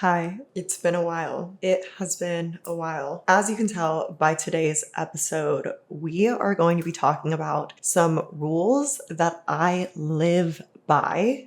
Hi, it's been a while. It has been a while. As you can tell by today's episode, we are going to be talking about some rules that I live by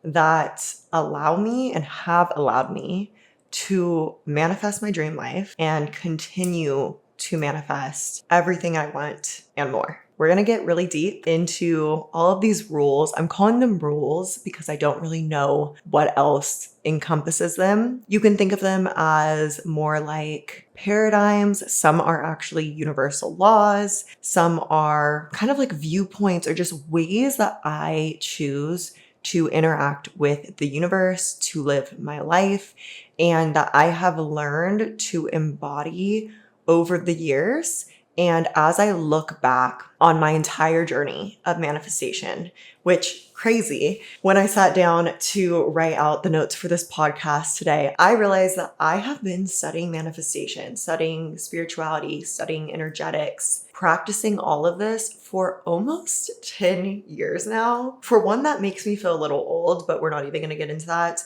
that allow me and have allowed me to manifest my dream life and continue to manifest everything I want and more. We're going to get really deep into all of these rules. I'm calling them rules because I don't really know what else encompasses them. You can think of them as more like paradigms. Some are actually universal laws. Some are kind of like viewpoints or just ways that I choose to interact with the universe, to live my life, and that I have learned to embody over the years. And as I look back on my entire journey of manifestation, which crazy, when I sat down to write out the notes for this podcast today, I realized that I have been studying manifestation, studying spirituality, studying energetics, practicing all of this for almost 10 years now. For one, that makes me feel a little old, but we're not even going to get into that.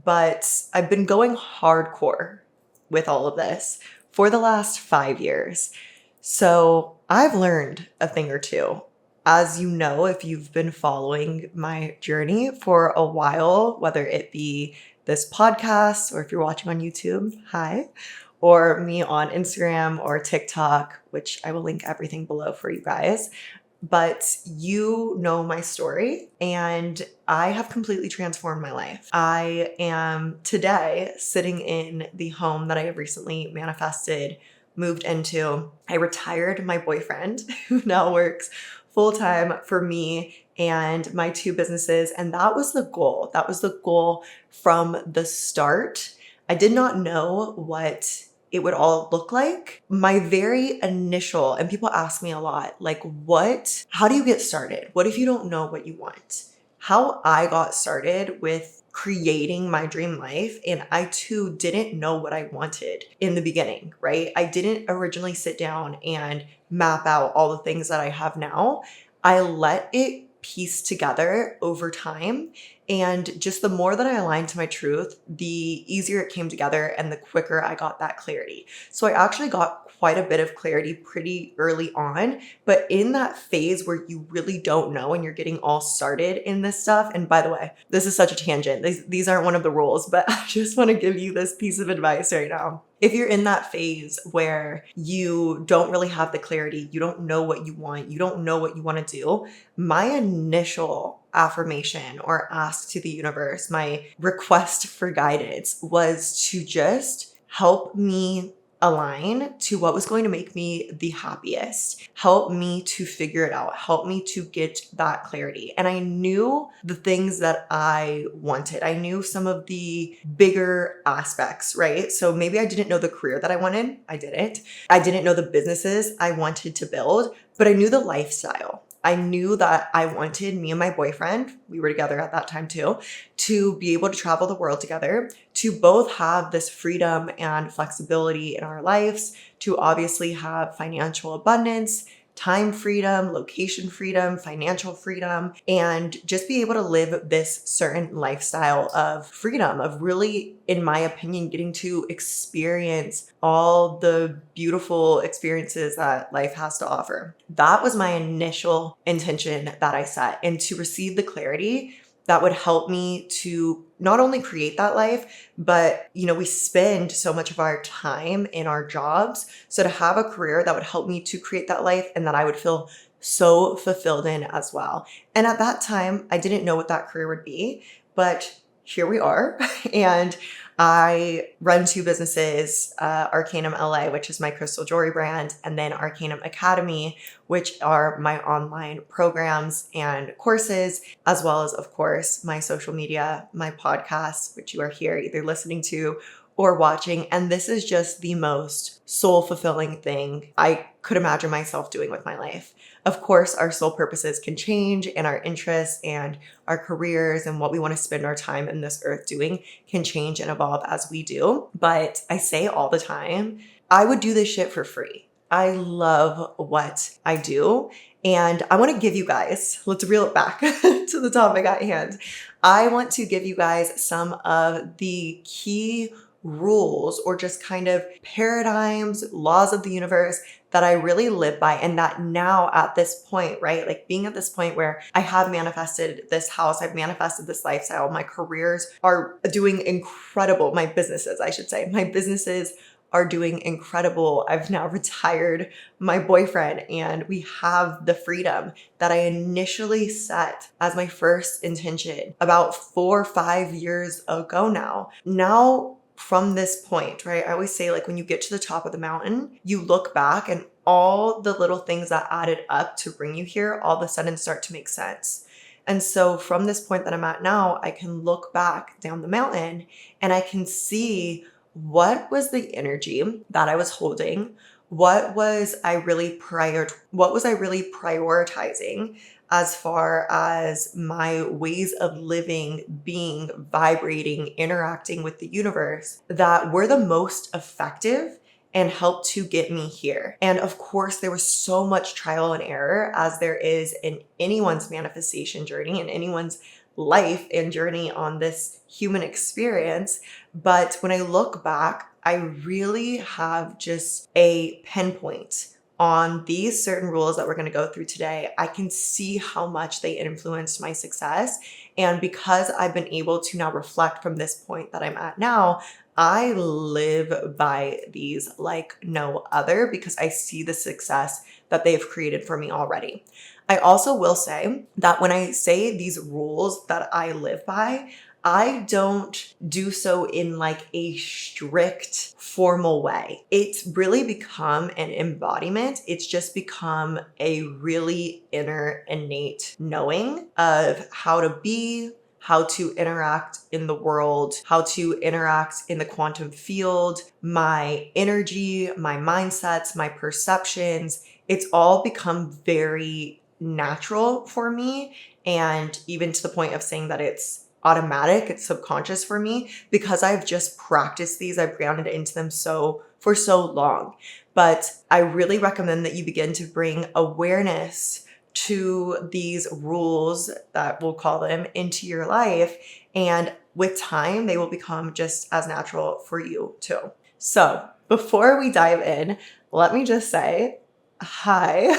But I've been going hardcore with all of this for the last 5 years. So I've learned a thing or two. As you know, if you've been following my journey for a while, whether it be this podcast or if you're watching on YouTube, hi, or me on Instagram or TikTok, which I will link everything below for you guys. But you know my story, and I have completely transformed my life. I am today sitting in the home that I have recently manifested, moved into. I retired my boyfriend, who now works full-time for me and my two businesses. And that was the goal. That was the goal from the start. I did not know what it would all look like. My very initial, and people ask me a lot, like, how do you get started? What if you don't know what you want? How I got started with creating my dream life, and I too didn't know what I wanted in the beginning, right? I didn't originally sit down and map out all the things that I have now. I let it piece together over time. And just the more that I aligned to my truth, the easier it came together and the quicker I got that clarity. So I actually got quite a bit of clarity pretty early on, but in that phase where you really don't know and you're getting all started in this stuff. And by the way, this is such a tangent. These aren't one of the rules, but I just want to give you this piece of advice right now. If you're in that phase where you don't really have the clarity, you don't know what you want, you don't know what you want to do, my initial affirmation or ask to the universe, my request for guidance was to just help me align to what was going to make me the happiest, help me to figure it out, help me to get that clarity. And I knew the things that I wanted. I knew some of the bigger aspects, right? So maybe I didn't know the career that I wanted. I didn't. I didn't know the businesses I wanted to build, but I knew the lifestyle. I knew that I wanted me and my boyfriend, we were together at that time too, to be able to travel the world together, to both have this freedom and flexibility in our lives, to obviously have financial abundance, time freedom, location freedom, financial freedom, and just be able to live this certain lifestyle of freedom, of really, in my opinion, getting to experience all the beautiful experiences that life has to offer. That was my initial intention that I set, and to receive the clarity that would help me to not only create that life, but, we spend so much of our time in our jobs. So to have a career that would help me to create that life and that I would feel so fulfilled in as well. And at that time, I didn't know what that career would be, but here we are. And I run two businesses, Arcanum LA, which is my crystal jewelry brand, and then Arcanum Academy, which are my online programs and courses, as well as, of course, my social media, my podcast, which you are here either listening to or watching. And this is just the most soul fulfilling thing I could imagine myself doing with my life. Of course, our soul purposes can change, and our interests and our careers and what we want to spend our time in this earth doing can change and evolve as we do. But I say all the time, I would do this shit for free. I love what I do. And I want to give you guys, let's reel it back to the topic at hand. I want to give you guys some of the key rules or just kind of paradigms, laws of the universe that I really live by, and that now at this point, right? Like being at this point where I have manifested this house, I've manifested this lifestyle, my careers are doing incredible. My businesses, I should say, my businesses are doing incredible. I've now retired my boyfriend and we have the freedom that I initially set as my first intention about 4 or 5 years ago now. Now, from this point, right? I always say, like, when you get to the top of the mountain, you look back and all the little things that added up to bring you here all of a sudden start to make sense. And so from this point that I'm at now, I can look back down the mountain and I can see what was the energy that I was holding? What was I really prioritizing as far as my ways of living, being, vibrating, interacting with the universe that were the most effective and helped to get me here. And of course, there was so much trial and error as there is in anyone's manifestation journey and anyone's life and journey on this human experience. But when I look back, I really have just a pinpoint on these certain rules that we're going to go through today. I can see how much they influenced my success. And because I've been able to now reflect from this point that I'm at now, I live by these like no other because I see the success that they've created for me already. I also will say that when I say these rules that I live by, I don't do so in like a strict formal way. It's really become an embodiment. It's just become a really inner innate knowing of how to be, how to interact in the world, how to interact in the quantum field, my energy, my mindsets, my perceptions. It's all become very natural for me. And even to the point of saying that it's automatic, it's subconscious for me because I've just practiced these. I've grounded into them for so long. But I really recommend that you begin to bring awareness to these rules that we'll call them into your life. And with time, they will become just as natural for you too. So before we dive in, let me just say hi.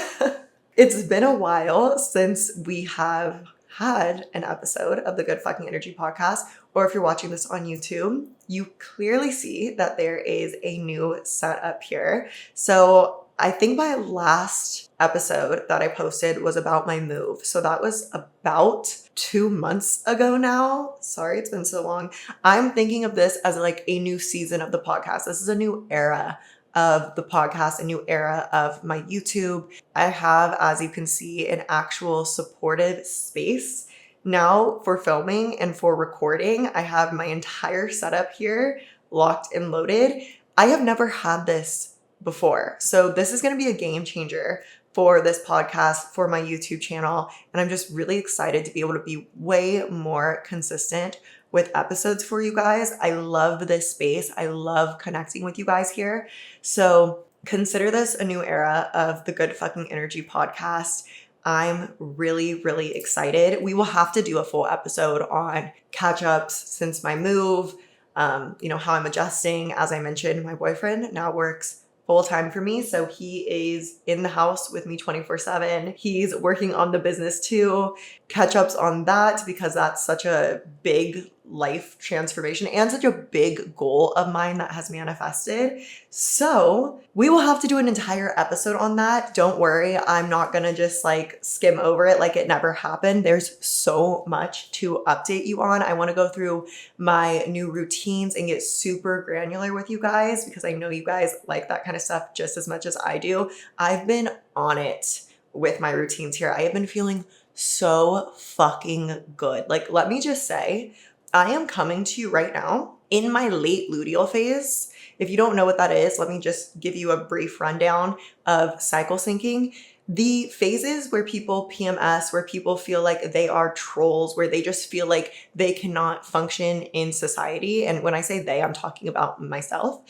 It's been a while since we have had an episode of the Good Fucking Energy podcast, or if you're watching this on YouTube, you clearly see that there is a new setup here. So I think my last episode that I posted was about my move. So that was about 2 months ago now. Sorry, it's been so long. I'm thinking of this as like a new season of the podcast. This is a new era of the podcast, a new era of my YouTube. I have, as you can see, an actual supportive space now for filming and for recording. I have my entire setup here locked and loaded. I have never had this before. So this is going to be a game changer for this podcast, for my YouTube channel. And I'm just really excited to be able to be way more consistent with episodes for you guys. I love this space. I love connecting with you guys here. So consider this a new era of the Good Fucking Energy podcast. I'm really, really excited. We will have to do a full episode on catch-ups since my move, how I'm adjusting. As I mentioned, my boyfriend now works full-time for me. So he is in the house with me 24/7. He's working on the business too. Catch-ups on that because that's such a big life transformation and such a big goal of mine that has manifested. So we will have to do an entire episode on that. Don't worry. I'm not going to just like skim over it like it never happened. There's so much to update you on. I want to go through my new routines and get super granular with you guys because I know you guys like that kind of stuff just as much as I do. I've been on it with my routines here. I have been feeling so fucking good. Like, let me just say, I am coming to you right now in my late luteal phase. If you don't know what that is, let me just give you a brief rundown of cycle syncing. The phases where people PMS, where people feel like they are trolls, where they just feel like they cannot function in society. And when I say they, I'm talking about myself.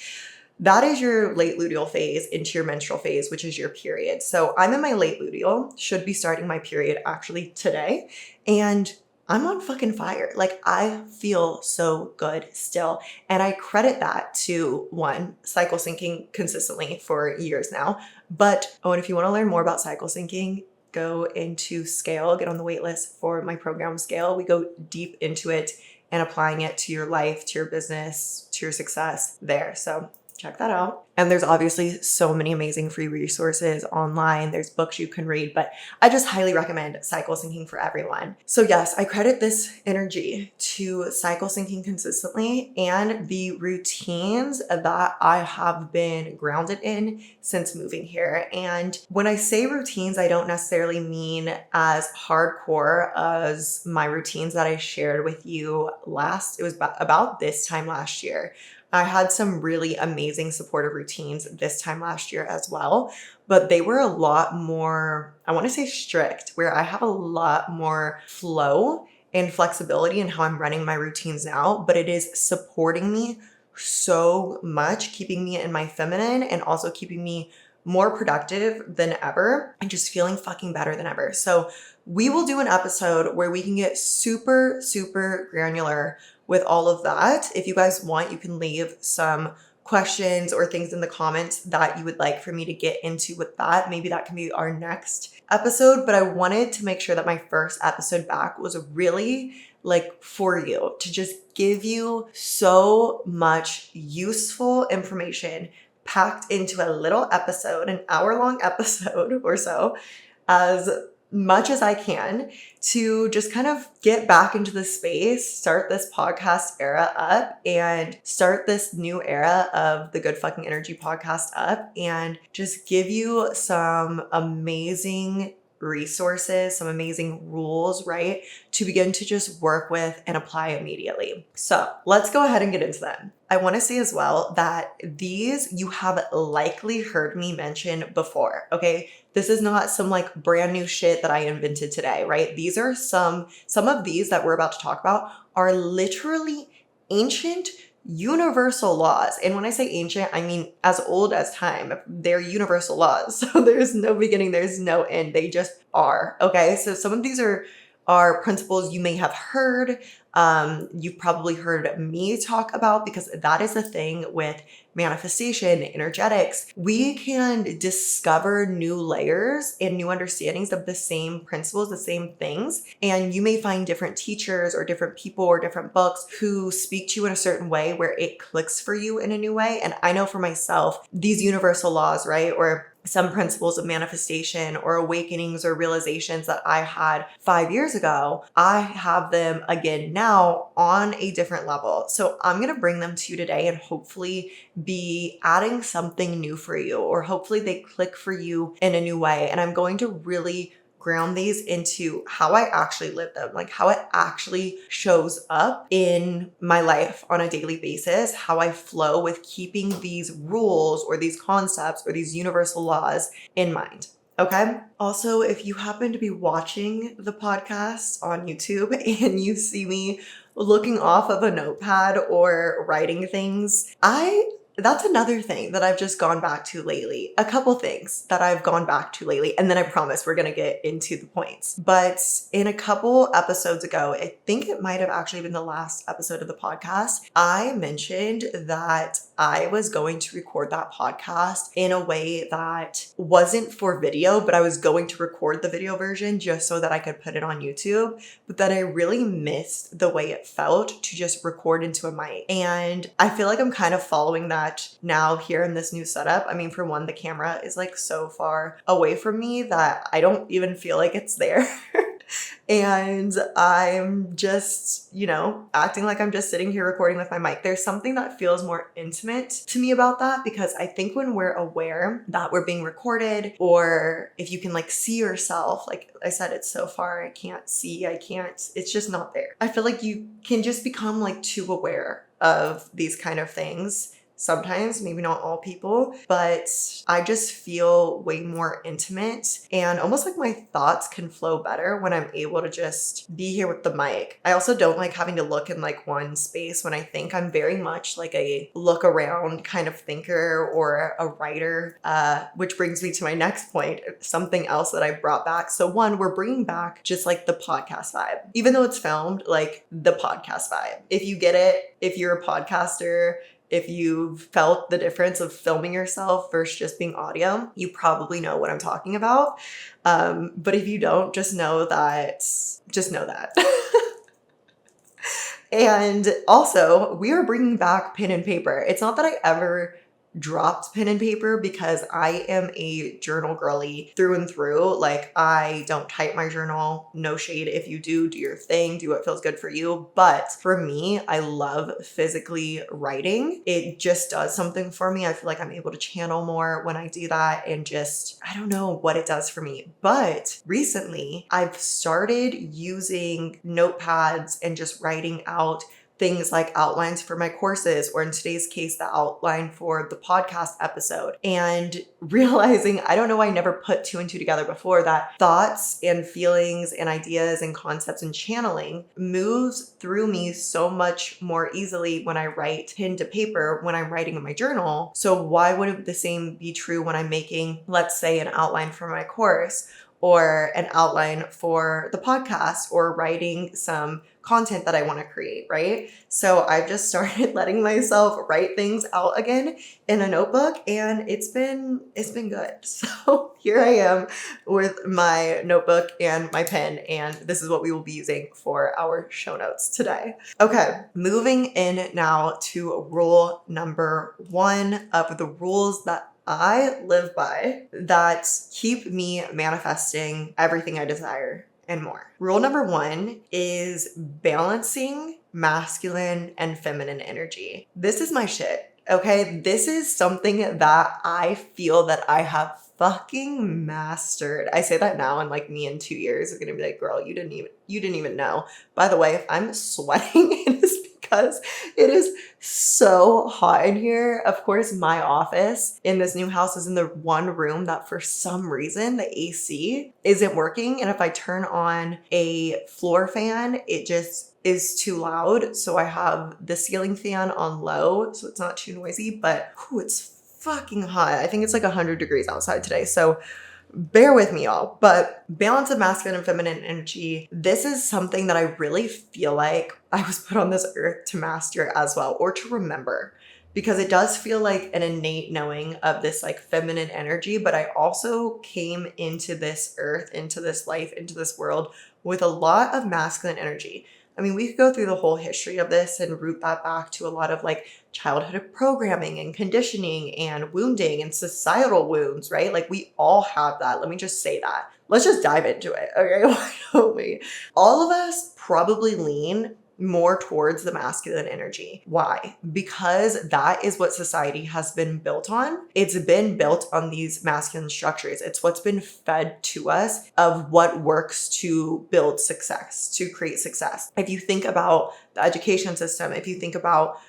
That is your late luteal phase into your menstrual phase, which is your period. So I'm in my late luteal, should be starting my period actually today. And I'm on fucking fire. Like, I feel so good still. And I credit that to one, cycle syncing consistently for years now. But, oh, and if you want to learn more about cycle syncing, go into Scale, get on the wait list for my program Scale. We go deep into it and applying it to your life, to your business, to your success there. So check that out. And there's obviously so many amazing free resources online. There's books you can read, but I just highly recommend cycle syncing for everyone. So yes, I credit this energy to cycle syncing consistently and the routines that I have been grounded in since moving here. And when I say routines, I don't necessarily mean as hardcore as my routines that I shared with you it was about this time last year. I had some really amazing supportive routines this time last year as well, but they were a lot more, I want to say strict, where I have a lot more flow and flexibility in how I'm running my routines now, but it is supporting me so much, keeping me in my feminine and also keeping me more productive than ever and just feeling fucking better than ever. So we will do an episode where we can get super, super granular with all of that. If you guys want, you can leave some questions or things in the comments that you would like for me to get into with that. Maybe that can be our next episode, but I wanted to make sure that my first episode back was really like for you, to just give you so much useful information packed into a little episode, an hour-long episode or so, as much as I can, to just kind of get back into the space, start this podcast era up, and start this new era of the Good Fucking Energy podcast up, and just give you some amazing resources, some amazing rules, right, to begin to just work with and apply immediately. So let's go ahead and get into them. I want to say as well that these you have likely heard me mention before, okay? This is not some like brand new shit that I invented today, right? These are some of these that we're about to talk about are literally ancient universal laws. And when I say ancient, I mean as old as time. They're universal laws. So there's no beginning, there's no end. They just are. Okay. So some of these are principles you may have heard. You've probably heard me talk about, because that is the thing with manifestation, energetics. We can discover new layers and new understandings of the same principles, the same things. And you may find different teachers or different people or different books who speak to you in a certain way where it clicks for you in a new way. And I know for myself, these universal laws, right? Or some principles of manifestation or awakenings or realizations that I had 5 years ago, I have them again now on a different level. So I'm going to bring them to you today and hopefully be adding something new for you, or hopefully they click for you in a new way. And I'm going to really ground these into how I actually live them, like how it actually shows up in my life on a daily basis, how I flow with keeping these rules or these concepts or these universal laws in mind. Okay. Also, if you happen to be watching the podcast on YouTube and you see me looking off of a notepad or writing things, that's another thing that I've just gone back to lately. A couple things that I've gone back to lately, and then I promise we're going to get into the points. But in a couple episodes ago, I think it might have actually been the last episode of the podcast, I mentioned that I was going to record that podcast in a way that wasn't for video, but I was going to record the video version just so that I could put it on YouTube. But that I really missed the way it felt to just record into a mic. And I feel like I'm kind of following that now here in this new setup. I mean, for one, the camera is like so far away from me that I don't even feel like it's there. And I'm just, acting like I'm just sitting here recording with my mic. There's something that feels more intimate to me about that, because I think when we're aware that we're being recorded, or if you can like see yourself, like I said, it's so far, I can't see, it's just not there. I feel like you can just become like too aware of these kind of things. sometimes, maybe not all people, but I just feel way more intimate and almost like my thoughts can flow better when I'm able to just be here with the mic. I also don't like having to look in like one space when I think. I'm very much like a look around kind of thinker or a writer, which brings me to my next point, something else that I brought back. So one, we're bringing back just like the podcast vibe, even though it's filmed, like the podcast vibe. If you get it, if you're a podcaster, if you've felt the difference of filming yourself versus just being audio, you probably know what I'm talking about. But if you don't, just know that. And also, we are bringing back pen and paper. It's not that I ever dropped pen and paper because I am a journal girly through and through. Like, I don't type my journal. No shade. If you do your thing, do what feels good for you. But for me, I love physically writing. It just does something for me. I feel like I'm able to channel more when I do that, and just, I don't know what it does for me. But recently, I've started using notepads and just writing out things like outlines for my courses, or in today's case, the outline for the podcast episode, and realizing, I don't know, I never put two and two together before, that thoughts and feelings and ideas and concepts and channeling moves through me so much more easily when I write pen to paper, when I'm writing in my journal. So why wouldn't the same be true when I'm making, let's say, an outline for my course, or an outline for the podcast, or writing some content that I want to create, right? So I've just started letting myself write things out again in a notebook, and it's been good. So here I am with my notebook and my pen, and this is what we will be using for our show notes today. Okay, moving in now to rule number 1 of the rules that I live by that keep me manifesting everything I desire and more. Rule number 1 is balancing masculine and feminine energy. This is my shit. Okay, this is something that I feel that I have fucking mastered. I say that now, and like me in 2 years is gonna be like, girl, you didn't even know. By the way, if I'm sweating, it is because it is so hot in here. Of course, my office in this new house is in the one room that for some reason the AC isn't working. And if I turn on a floor fan, it just is too loud. So I have the ceiling fan on low, so it's not too noisy, but it's fucking hot. I think it's like 100 degrees outside today. So bear with me, y'all. But balance of masculine and feminine energy, this is something that I really feel like I was put on this earth to master as well, or to remember, because it does feel like an innate knowing of this like feminine energy. But I also came into this earth, into this life, into this world with a lot of masculine energy. I mean, we could go through the whole history of this and root that back to a lot of like childhood programming and conditioning and wounding and societal wounds, right? Like, we all have that. Let me just say that. Let's just dive into it, okay? Why don't we? All of us probably lean more towards the masculine energy. Why? Because that is what society has been built on. It's been built on these masculine structures. It's what's been fed to us of what works to build success, to create success. If you think about the education system, if you think about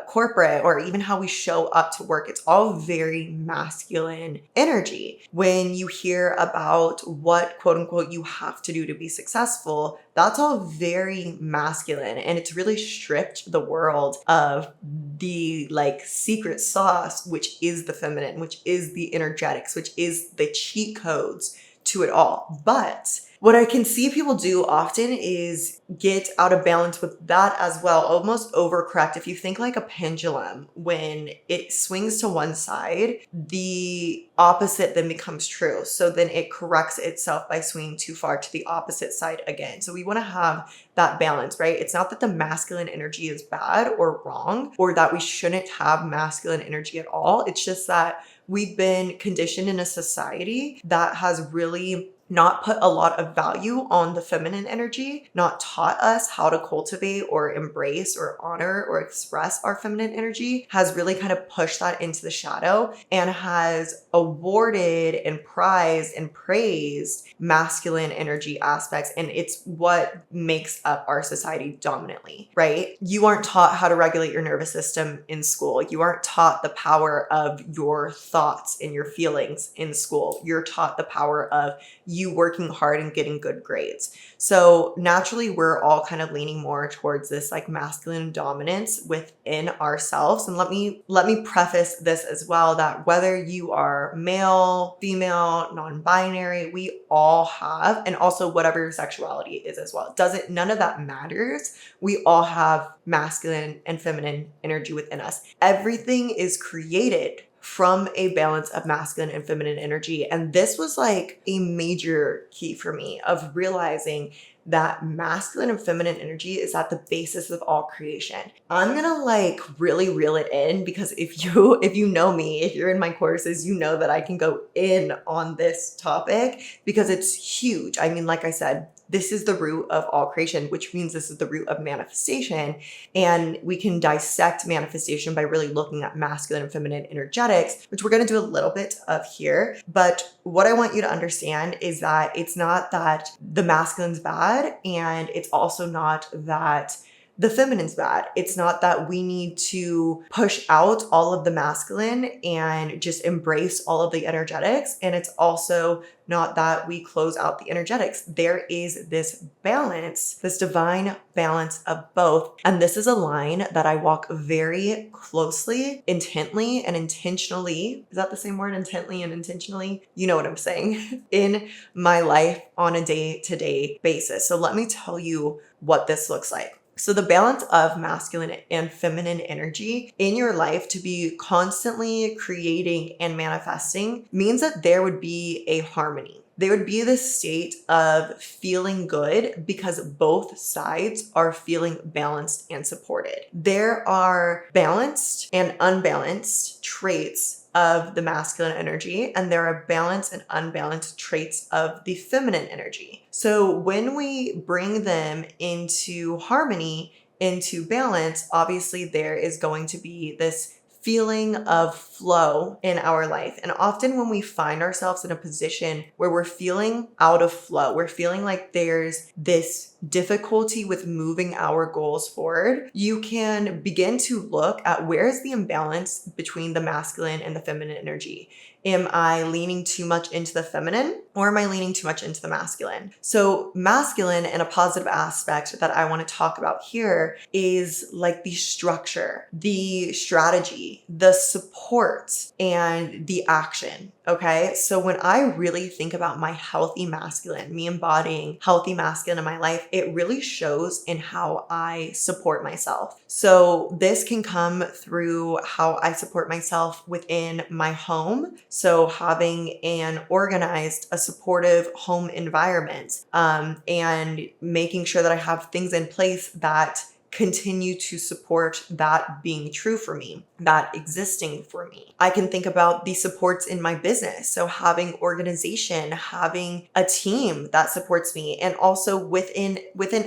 corporate, or even how we show up to work, it's all very masculine energy. When you hear about what quote unquote you have to do to be successful, that's all very masculine, and it's really stripped the world of the like secret sauce, which is the feminine, which is the energetics, which is the cheat codes to it all. But what I can see people do often is get out of balance with that as well, almost overcorrect. If you think like a pendulum, when it swings to one side, the opposite then becomes true. So then it corrects itself by swinging too far to the opposite side again. So we want to have that balance, right? It's not that the masculine energy is bad or wrong, or that we shouldn't have masculine energy at all. It's just that we've been conditioned in a society that has really not put a lot of value on the feminine energy, not taught us how to cultivate or embrace or honor or express our feminine energy, has really kind of pushed that into the shadow and has awarded and prized and praised masculine energy aspects. And it's what makes up our society dominantly, right? You aren't taught how to regulate your nervous system in school. You aren't taught the power of your thoughts and your feelings in school. You're taught the power of you working hard and getting good grades. So naturally, we're all kind of leaning more towards this like masculine dominance within ourselves. And let me preface this as well, that whether you are male, female, non-binary, we all have, and also whatever your sexuality is as well. None of that matters. We all have masculine and feminine energy within us. Everything is created from a balance of masculine and feminine energy. And this was like a major key for me of realizing that masculine and feminine energy is at the basis of all creation. I'm gonna like really reel it in, because if you know me, if you're in my courses, you know that I can go in on this topic because it's huge. I mean, like I said, this is the root of all creation, which means this is the root of manifestation. And we can dissect manifestation by really looking at masculine and feminine energetics, which we're going to do a little bit of here. But what I want you to understand is that it's not that the masculine's bad, and it's also not that the feminine's bad. It's not that we need to push out all of the masculine and just embrace all of the energetics. And it's also not that we close out the energetics. There is this balance, this divine balance of both. And this is a line that I walk very closely, intently, and intentionally. Is that the same word? Intently and intentionally? You know what I'm saying? In my life on a day-to-day basis. So let me tell you what this looks like. So the balance of masculine and feminine energy in your life to be constantly creating and manifesting means that there would be a harmony. There would be this state of feeling good because both sides are feeling balanced and supported. There are balanced and unbalanced traits of the masculine energy, and there are balanced and unbalanced traits of the feminine energy. So when we bring them into harmony, into balance, obviously there is going to be this feeling of flow in our life. And often when we find ourselves in a position where we're feeling out of flow, we're feeling like there's this difficulty with moving our goals forward, you can begin to look at where is the imbalance between the masculine and the feminine energy. Am I leaning too much into the feminine, or am I leaning too much into the masculine? So masculine, in a positive aspect that I want to talk about here, is like the structure, the strategy, the support, and the action. Okay. So when I really think about my healthy masculine, me embodying healthy masculine in my life, it really shows in how I support myself. So this can come through how I support myself within my home. So having an organized, a supportive home environment, and making sure that I have things in place that continue to support that being true for me, that existing for me. I can think about the supports in my business. So having organization, having a team that supports me, and also within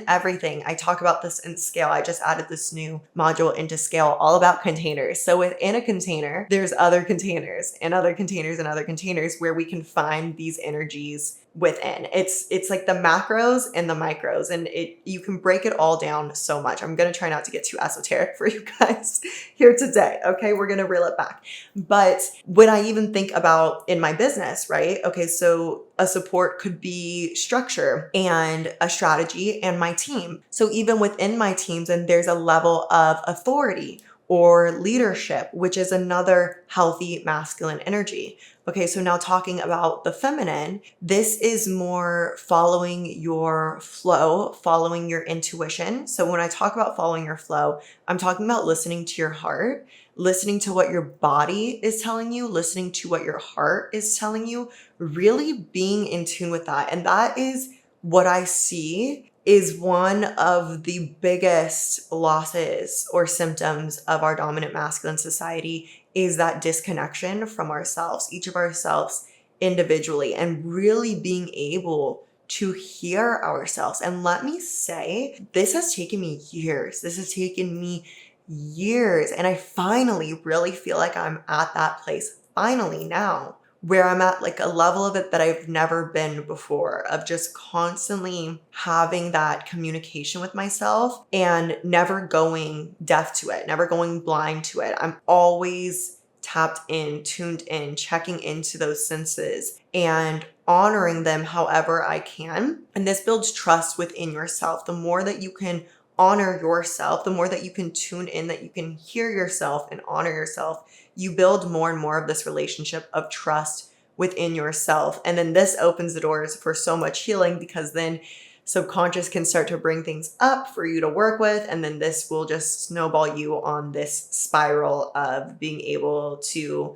everything. I talk about this in Scale. I just added this new module into Scale all about containers. So within a container, there's other containers and other containers and other containers where we can find these energies within. It's like the macros and the micros, and you can break it all down so much. I'm going to try not to get too esoteric for you guys here today. Okay. We're going to reel it back. But when I even think about in my business, right? Okay. So a support could be structure and a strategy and my team. So even within my teams, and there's a level of authority or leadership, which is another healthy masculine energy. Okay, so now talking about the feminine, this is more following your flow, following your intuition. So when I talk about following your flow, I'm talking about listening to your heart, listening to what your body is telling you, listening to what your heart is telling you, really being in tune with that. And that is what I see is one of the biggest losses or symptoms of our dominant masculine society, is that disconnection from ourselves. Each of ourselves individually and really being able to hear ourselves. And let me say, this has taken me years. This has taken me years. And I finally really feel like I'm at that place finally now, where I'm at like a level of it that I've never been before, of just constantly having that communication with myself and never going deaf to it, never going blind to it. I'm always tapped in, tuned in, checking into those senses and honoring them however I can. And this builds trust within yourself. The more that you can honor yourself, the more that you can tune in, that you can hear yourself and honor yourself, you build more and more of this relationship of trust within yourself. And then this opens the doors for so much healing, because then subconscious can start to bring things up for you to work with. And then this will just snowball you on this spiral of being able to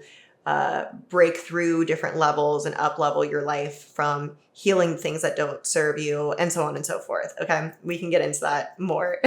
break through different levels and up level your life from healing things that don't serve you, and so on and so forth. Okay, we can get into that more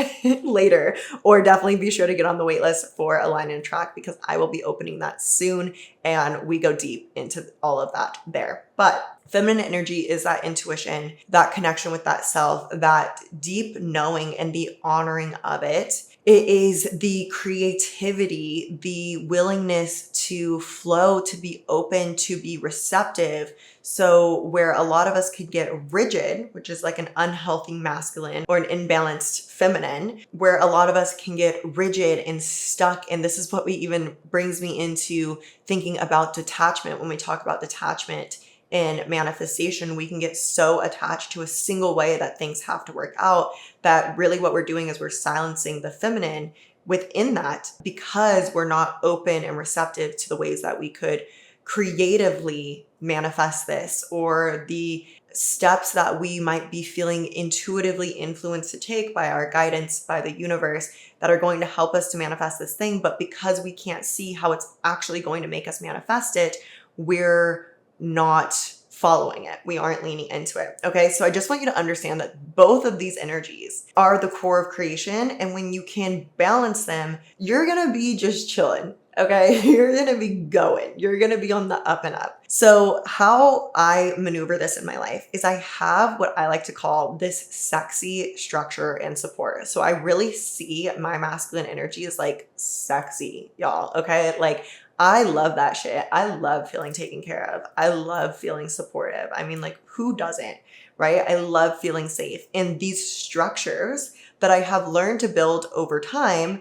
later, or definitely be sure to get on the wait list for Align and Track, because I will be opening that soon and we go deep into all of that there. But feminine energy is that intuition, that connection with that self, that deep knowing and the honoring of it. It is the creativity, the willingness to flow, to be open, to be receptive. So where a lot of us could get rigid, which is like an unhealthy masculine or an imbalanced feminine, where a lot of us can get rigid and stuck. And this is what we even brings me into thinking about detachment. When we talk about detachment in manifestation, we can get so attached to a single way that things have to work out, that really what we're doing is we're silencing the feminine within that, because we're not open and receptive to the ways that we could creatively manifest this, or the steps that we might be feeling intuitively influenced to take by our guidance, by the universe, that are going to help us to manifest this thing. But because we can't see how it's actually going to make us manifest it, we're not following it. We aren't leaning into it. Okay. So I just want you to understand that both of these energies are the core of creation. And when you can balance them, you're going to be just chilling. Okay. You're going to be going. You're going to be on the up and up. So how I maneuver this in my life is I have what I like to call this sexy structure and support. So I really see my masculine energy as like sexy, y'all. Okay. Like, I love that shit. I love feeling taken care of. I love feeling supportive. I mean, like, who doesn't, right? I love feeling safe. And these structures that I have learned to build over time,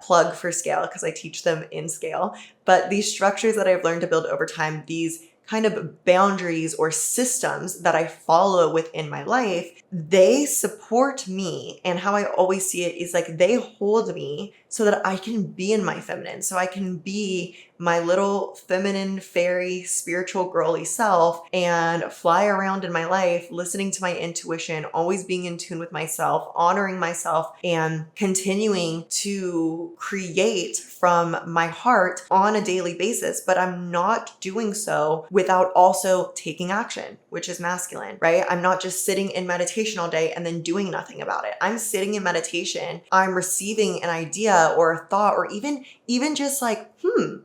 plug for scale, because I teach them in scale, but these structures that I've learned to build over time, these kind of boundaries or systems that I follow within my life, they support me. And how I always see it is like they hold me so that I can be in my feminine, so I can be my little feminine, fairy, spiritual, girly self and fly around in my life, listening to my intuition, always being in tune with myself, honoring myself, and continuing to create from my heart on a daily basis. But I'm not doing so without also taking action, which is masculine, right? I'm not just sitting in meditation all day and then doing nothing about it. I'm sitting in meditation, I'm receiving an idea or a thought, or even just like,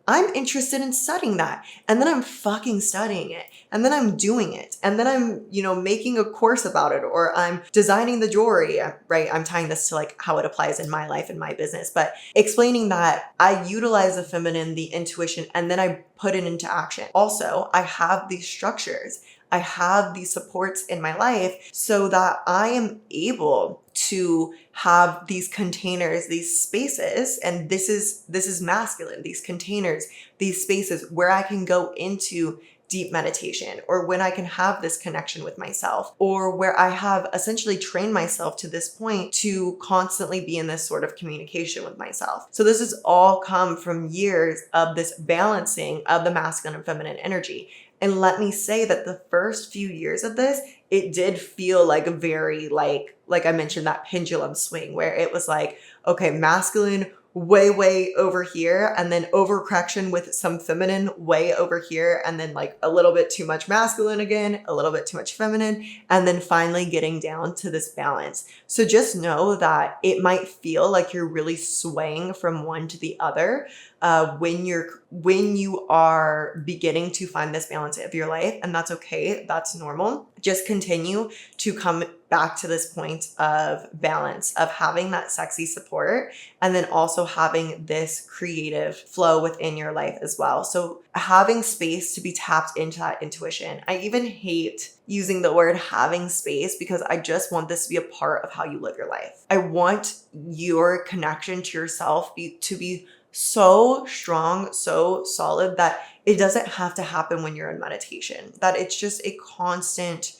I'm interested in studying that. And then I'm fucking studying it. And then I'm doing it. And then I'm, making a course about it, or I'm designing the jewelry, right? I'm tying this to like how it applies in my life and my business, but explaining that I utilize the feminine, the intuition, and then I put it into action. Also, I have these structures. I have these supports in my life so that I am able to have these containers, these spaces, and this is masculine, these containers, these spaces where I can go into deep meditation, or when I can have this connection with myself, or where I have essentially trained myself to this point to constantly be in this sort of communication with myself. So this has all come from years of this balancing of the masculine and feminine energy. And let me say that the first few years of this, it did feel like a very like I mentioned, that pendulum swing where it was like, okay, masculine way over here, and then overcorrection with some feminine way over here, and then like a little bit too much masculine again, a little bit too much feminine, and then finally getting down to this balance. So just know that it might feel like you're really swaying from one to the other, when you are beginning to find this balance of your life, and that's okay, that's normal. Just continue to come back to this point of balance, of having that sexy support, and then also having this creative flow within your life as well. So having space to be tapped into that intuition. I even hate using the word having space because I just want this to be a part of how you live your life. I want your connection to yourself to be so strong, so solid that it doesn't have to happen when you're in meditation, that it's just a constant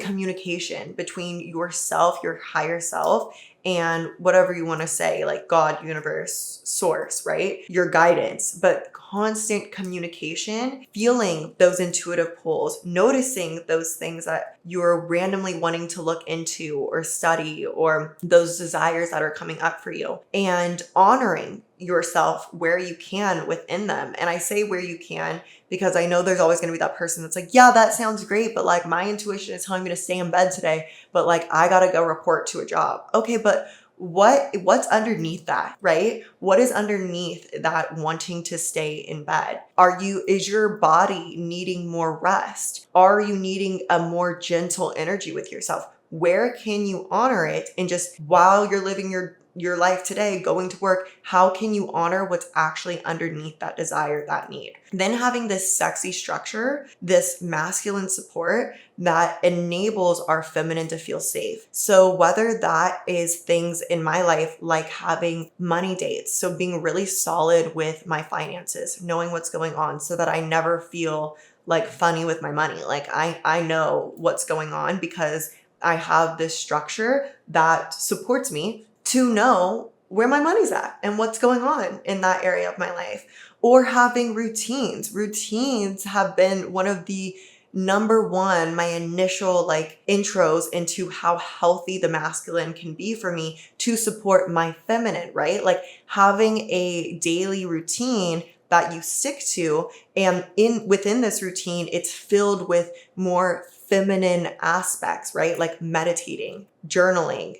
communication between yourself, your higher self, and whatever you want to say, like God, universe, source, right? Your guidance, but constant communication, feeling those intuitive pulls, noticing those things that you're randomly wanting to look into or study, or those desires that are coming up for you, and honoring yourself where you can within them. And I say where you can because I know there's always going to be that person that's like, yeah, that sounds great, but like my intuition is telling me to stay in bed today, but like I got to go report to a job. Okay, but what's underneath that, right? What is underneath that wanting to stay in bed? Is your body needing more rest? Are you needing a more gentle energy with yourself? Where can you honor it? And just while you're living your life today, going to work, how can you honor what's actually underneath that desire, that need? Then having this sexy structure, this masculine support that enables our feminine to feel safe. So whether that is things in my life like having money dates, so being really solid with my finances, knowing what's going on so that I never feel like funny with my money. Like I know what's going on because I have this structure that supports me to know where my money's at and what's going on in that area of my life. Or having routines. Routines have been one of the number one, my initial like intros into how healthy the masculine can be for me to support my feminine, right? Like having a daily routine that you stick to, and within this routine, it's filled with more feminine aspects, right? Like meditating, journaling.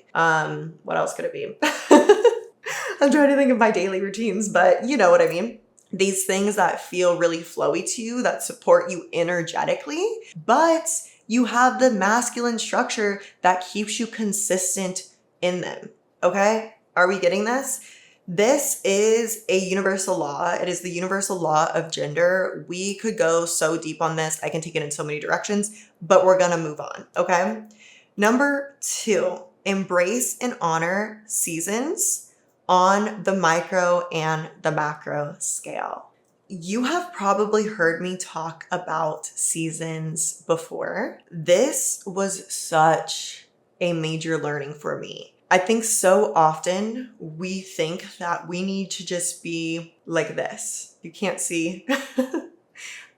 What else could it be? I'm trying to think of my daily routines, but you know what I mean. These things that feel really flowy to you, that support you energetically, but you have the masculine structure that keeps you consistent in them. Okay? Are we getting this? This is a universal law. It is the universal law of gender. We could go so deep on this. I can take it in so many directions, but we're going to move on. Okay. Number 2, embrace and honor seasons on the micro and the macro scale. You have probably heard me talk about seasons before. This was such a major learning for me. I think so often we think that we need to just be like this. You can't see.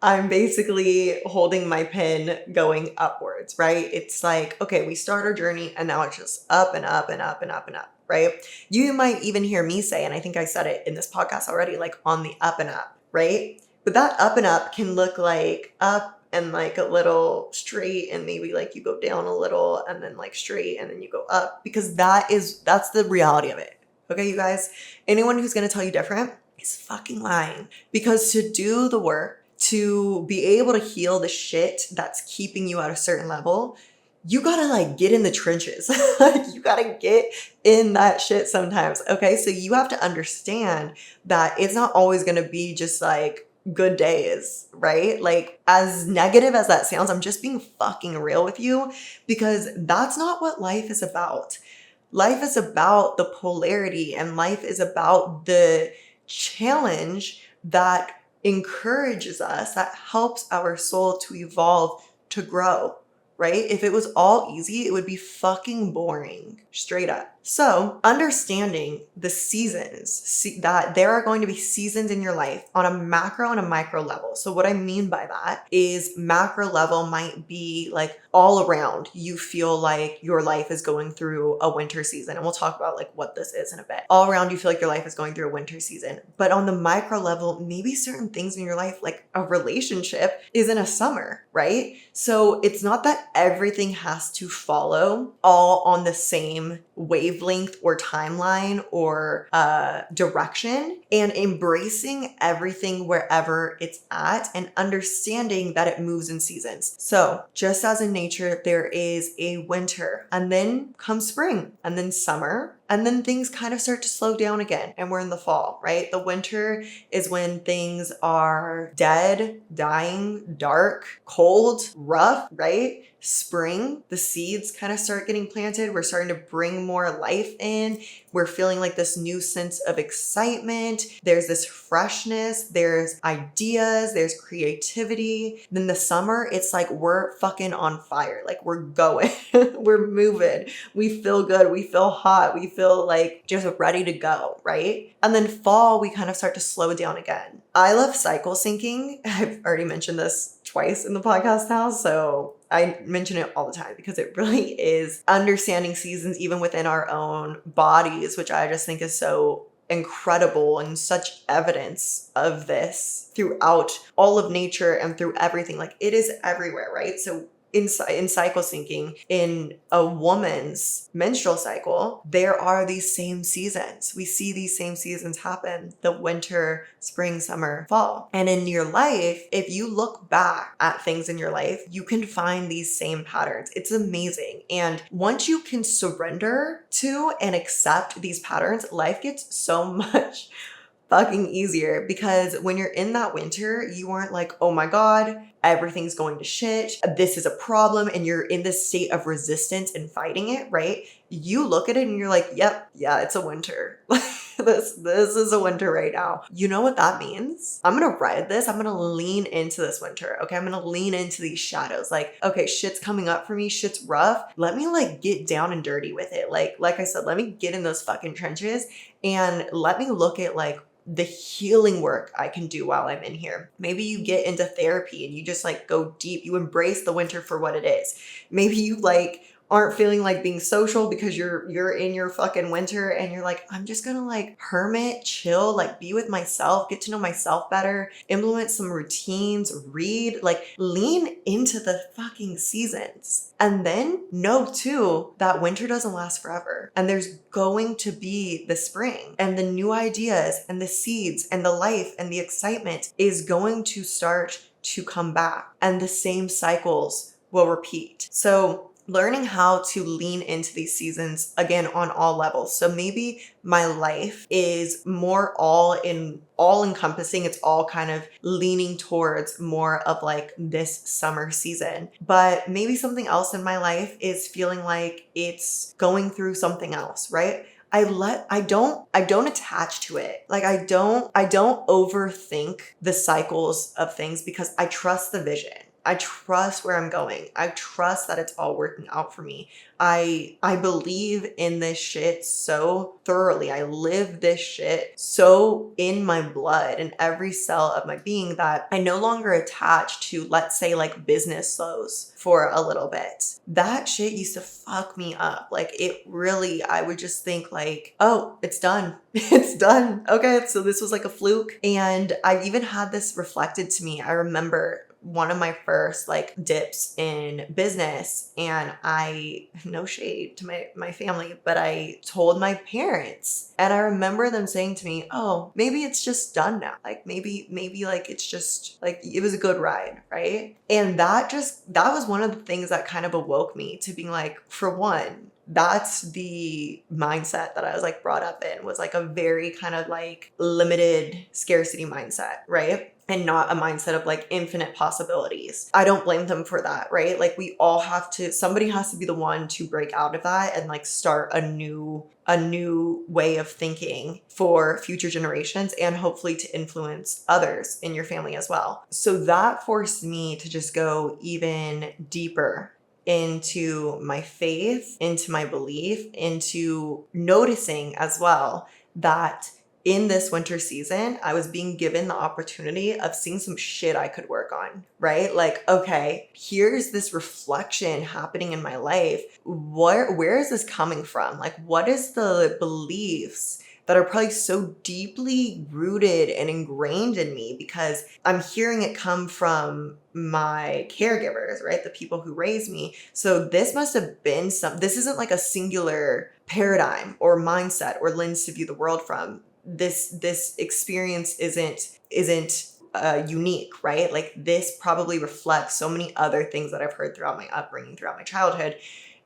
I'm basically holding my pen going upwards, right? It's like, okay, we start our journey and now it's just up and up and up and up and up, right? You might even hear me say, and I think I said it in this podcast already, like on the up and up, right? But that up and up can look like up and like a little straight, and maybe like you go down a little and then like straight and then you go up, because that's the reality of it. Okay, you guys, anyone who's going to tell you different is fucking lying, because to do the work, to be able to heal the shit that's keeping you at a certain level, you gotta like get in the trenches. Like you gotta get in that shit sometimes. Okay, so you have to understand that it's not always going to be just like good days, right? Like as negative as that sounds, I'm just being fucking real with you, because that's not what life is about. Life is about the polarity, and life is about the challenge that encourages us, that helps our soul to evolve, to grow, right? If it was all easy, it would be fucking boring, straight up. So understanding the seasons, that there are going to be seasons in your life on a macro and a micro level. So what I mean by that is macro level might be like all around you feel like your life is going through a winter season. And we'll talk about like what this is in a bit. All around you feel like your life is going through a winter season. But on the micro level, maybe certain things in your life, like a relationship, is in a summer, right? So it's not that that everything has to follow all on the same wavelength or timeline or direction, and embracing everything wherever it's at and understanding that it moves in seasons. So just as in nature, there is a winter, and then comes spring, and then summer, and then things kind of start to slow down again, and we're in the fall, right? The winter is when things are dead, dying, dark, cold, rough, right? Spring, the seeds kind of start getting planted. We're starting to bring more life in. We're feeling like this new sense of excitement. There's this freshness, there's ideas, there's creativity. Then the summer, it's like we're fucking on fire. Like we're going, we're moving. We feel good. We feel hot. We feel like just ready to go, right? And then fall, we kind of start to slow down again. I love cycle syncing. I've already mentioned this twice in the podcast now, so I mention it all the time because it really is understanding seasons even within our own bodies, which I just think is so incredible and such evidence of this throughout all of nature and through everything. Like it is everywhere, right? So in cycle syncing, in a woman's menstrual cycle, there are these same seasons. We see these same seasons happen: the winter, spring, summer, fall. And in your life, if you look back at things in your life, you can find these same patterns. It's amazing. And once you can surrender to and accept these patterns, life gets so much fucking easier, because when you're in that winter, you aren't like, oh my God, everything's going to shit, this is a problem, and you're in this state of resistance and fighting it, right? You look at it and you're like, yep, yeah, it's a winter. This is a winter right now. You know what that means? I'm gonna ride this. I'm gonna lean into this winter. Okay, I'm gonna lean into these shadows. Like, okay, shit's coming up for me. Shit's rough. Let me like get down and dirty with it. Like I said, let me get in those fucking trenches and let me look at like the healing work I can do while I'm in here. Maybe you get into therapy and you just like go deep. You embrace the winter for what it is. Maybe you like aren't feeling like being social because you're in your fucking winter and you're like, I'm just gonna like hermit, chill, like be with myself, get to know myself better, implement some routines, read, like lean into the fucking seasons. And then know too that winter doesn't last forever. And there's going to be the spring and the new ideas and the seeds and the life and the excitement is going to start to come back. And the same cycles will repeat. So learning how to lean into these seasons again on all levels. So maybe my life is more all encompassing. It's all kind of leaning towards more of like this summer season. But maybe something else in my life is feeling like it's going through something else, right? I don't attach to it. Like I don't overthink the cycles of things because I trust the vision. I trust where I'm going. I trust that it's all working out for me. I believe in this shit so thoroughly. I live this shit so in my blood and every cell of my being that I no longer attach to, let's say, like business flows for a little bit. That shit used to fuck me up. Like it really, I would just think like, oh, it's done. It's done. Okay, so this was like a fluke. And I've even had this reflected to me. I remember one of my first like dips in business, and I, no shade to my family, but I told my parents, and I remember them saying to me, oh, maybe it's just done now. Like maybe like it's just like, it was a good ride, right? And that was one of the things that kind of awoke me to being like, for one, that's the mindset that I was like brought up in, was like a very kind of like limited scarcity mindset, right? And not a mindset of like infinite possibilities. I don't blame them for that, right? Like we all have to, somebody has to be the one to break out of that and like start a new way of thinking for future generations, and hopefully to influence others in your family as well. So that forced me to just go even deeper into my faith, into my belief, into noticing as well that in this winter season, I was being given the opportunity of seeing some shit I could work on, right? Like, okay, here's this reflection happening in my life. Where is this coming from? Like, what is the beliefs that are probably so deeply rooted and ingrained in me because I'm hearing it come from my caregivers, right? The people who raised me. So this must have been this isn't like a singular paradigm or mindset or lens to view the world from. This experience isn't unique, right? Like this probably reflects so many other things that I've heard throughout my upbringing, throughout my childhood.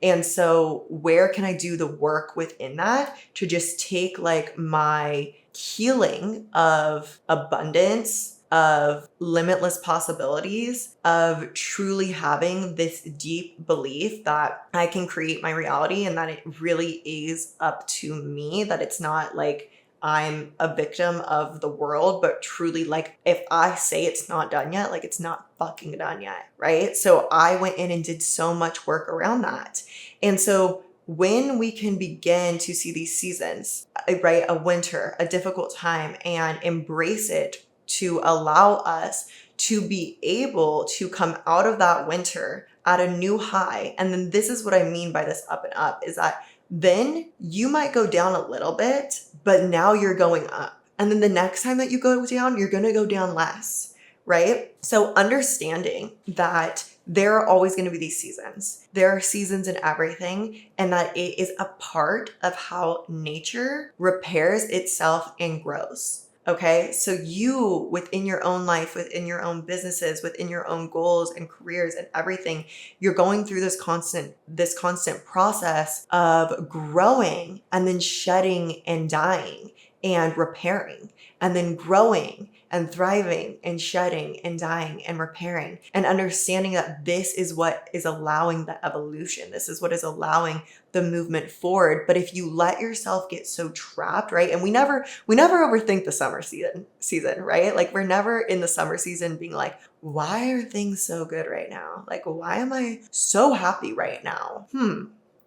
And so where can I do the work within that to just take like my healing of abundance, of limitless possibilities, of truly having this deep belief that I can create my reality and that it really is up to me, that it's not like I'm a victim of the world, but truly like if I say it's not done yet, like it's not fucking done yet, right? So I went in and did so much work around that. And so when we can begin to see these seasons, right, a winter, a difficult time, and embrace it to allow us to be able to come out of that winter at a new high. And then this is what I mean by this up and up is that then you might go down a little bit, but now you're going up. And then the next time that you go down, you're going to go down less, right? So understanding that there are always going to be these seasons. There are seasons in everything, and that it is a part of how nature repairs itself and grows. Okay, so you within your own life, within your own businesses, within your own goals and careers and everything, you're going through this constant process of growing and then shedding and dying and repairing, and then growing and thriving and shedding and dying and repairing, and understanding that this is what is allowing the evolution. This is what is allowing the movement forward. But if you let yourself get so trapped, right? And we never overthink the summer season, right? Like we're never in the summer season being like, why are things so good right now? Like, why am I so happy right now?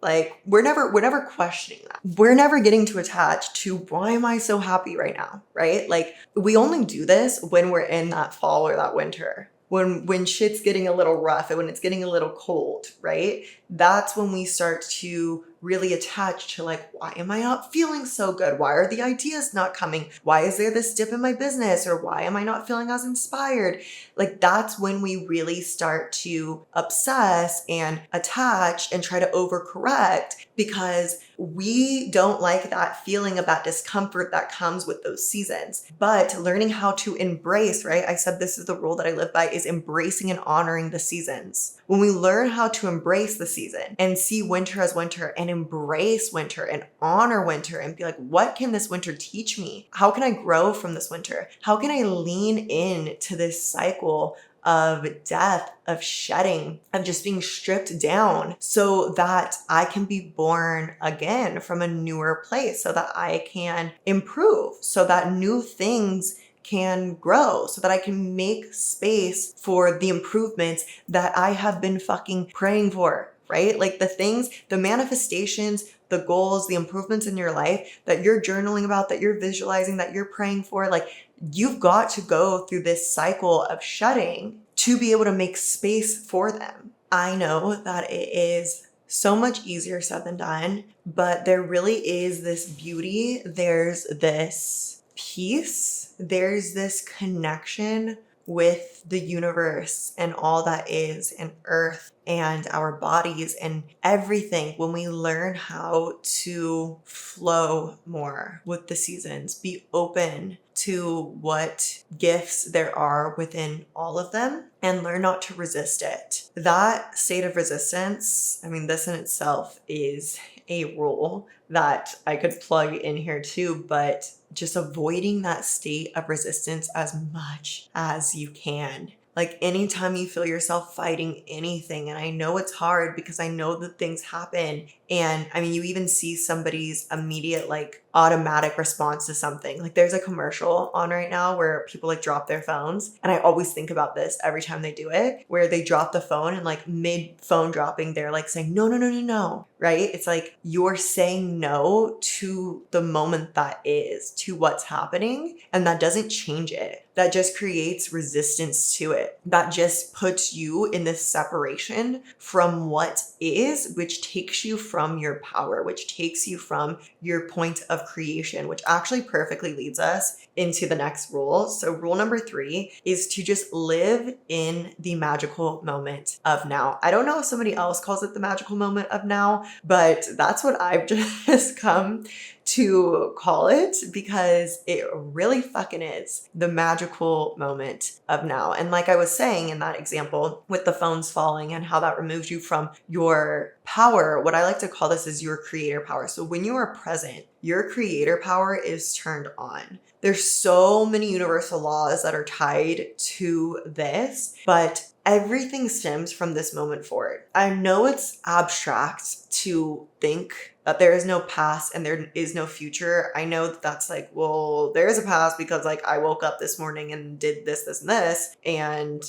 Like we're never questioning that. We're never getting too attached to why am I so happy right now, right? Like we only do this when we're in that fall or that winter. When shit's getting a little rough and when it's getting a little cold, right? That's when we start to really attach to like, why am I not feeling so good? Why are the ideas not coming? Why is there this dip in my business? Or why am I not feeling as inspired? Like that's when we really start to obsess and attach and try to overcorrect because we don't like that feeling of that discomfort that comes with those seasons. But learning how to embrace, right? I said this is the rule that I live by, is embracing and honoring the seasons. When we learn how to embrace the season and see winter as winter and embrace winter and honor winter and be like, what can this winter teach me? How can I grow from this winter? How can I lean in to this cycle of death, of shedding, of just being stripped down so that I can be born again from a newer place, so that I can improve, so that new things can grow, so that I can make space for the improvements that I have been fucking praying for, right? Like the things, the manifestations, the goals, the improvements in your life that you're journaling about, that you're visualizing, that you're praying for, like you've got to go through this cycle of shedding to be able to make space for them. I know that it is so much easier said than done, but there really is this beauty. There's this peace. There's this connection with the universe and all that is, and earth and our bodies and everything, when we learn how to flow more with the seasons, be open to what gifts there are within all of them, and learn not to resist it. That state of resistance, I mean, this in itself is a rule that I could plug in here too, but just avoiding that state of resistance as much as you can. Like anytime you feel yourself fighting anything, and I know it's hard because I know that things happen. And I mean, you even see somebody's immediate, like automatic response to something. Like there's a commercial on right now where people like drop their phones. And I always think about this every time they do it, where they drop the phone and like mid phone dropping, they're like saying, no, no, no, no, no, right? It's like you're saying no to the moment that is, to what's happening. And that doesn't change it. That just creates resistance to it. That just puts you in this separation from what is, which takes you from your power, which takes you from your point of of creation, which actually perfectly leads us into the next rule. So rule number 3 is to just live in the magical moment of now. I don't know if somebody else calls it the magical moment of now, but that's what I've just come to call it, because it really fucking is the magical moment of now. And like I was saying in that example with the phones falling and how that removes you from your power, what I like to call this is your creator power. So when you are present, your creator power is turned on. There's so many universal laws that are tied to this, but everything stems from this moment forward. I know it's abstract to think that there is no past and there is no future. I know that that's like, well, there is a past because like I woke up this morning and did this, this, and this. And,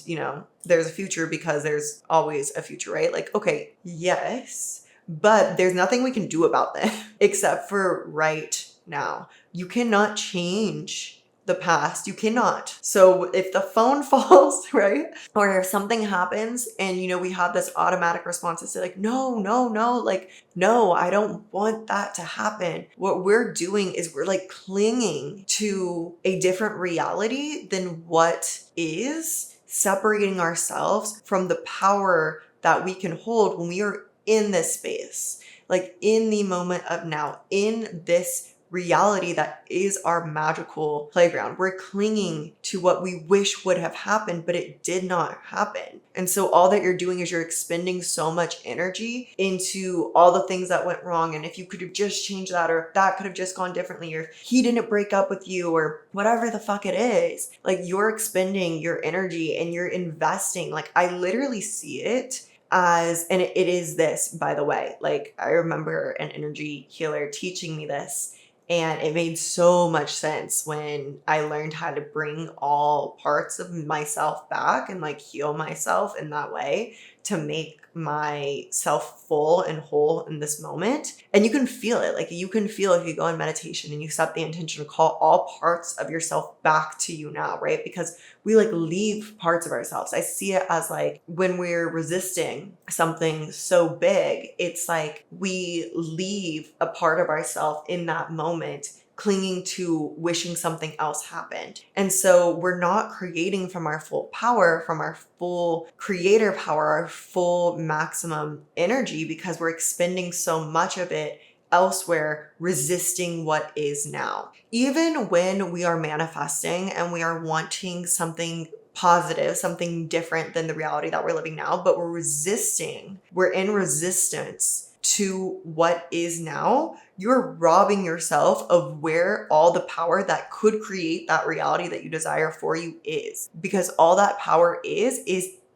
there's a future because there's always a future, right? Like, okay, yes, but there's nothing we can do about that except for right now. You cannot change the past. You cannot. So if the phone falls, right? Or if something happens and, we have this automatic response to say like, no, like, no, I don't want that to happen. What we're doing is we're like clinging to a different reality than what is, separating ourselves from the power that we can hold when we are in this space, like in the moment of now, in this reality that is our magical playground. We're clinging to what we wish would have happened, but it did not happen. And so all that you're doing is you're expending so much energy into all the things that went wrong. And if you could have just changed that, or that could have just gone differently, or he didn't break up with you, or whatever the fuck it is, like you're expending your energy and you're investing. Like I literally see it as, and it is this, by the way, like I remember an energy healer teaching me this. And it made so much sense when I learned how to bring all parts of myself back and like heal myself in that way to make myself full and whole in this moment. And you can feel it. Like you can feel if you go in meditation and you set the intention to call all parts of yourself back to you now, right? Because we like leave parts of ourselves. I see it as like when we're resisting something so big, it's like we leave a part of ourselves in that moment, clinging to wishing something else happened. And so we're not creating from our full power, from our full creator power, our full maximum energy, because we're expending so much of it elsewhere, resisting what is now. Even when we are manifesting and we are wanting something positive, something different than the reality that we're living now, but we're in resistance to what is now, you're robbing yourself of where all the power that could create that reality that you desire for you is. Because all that power is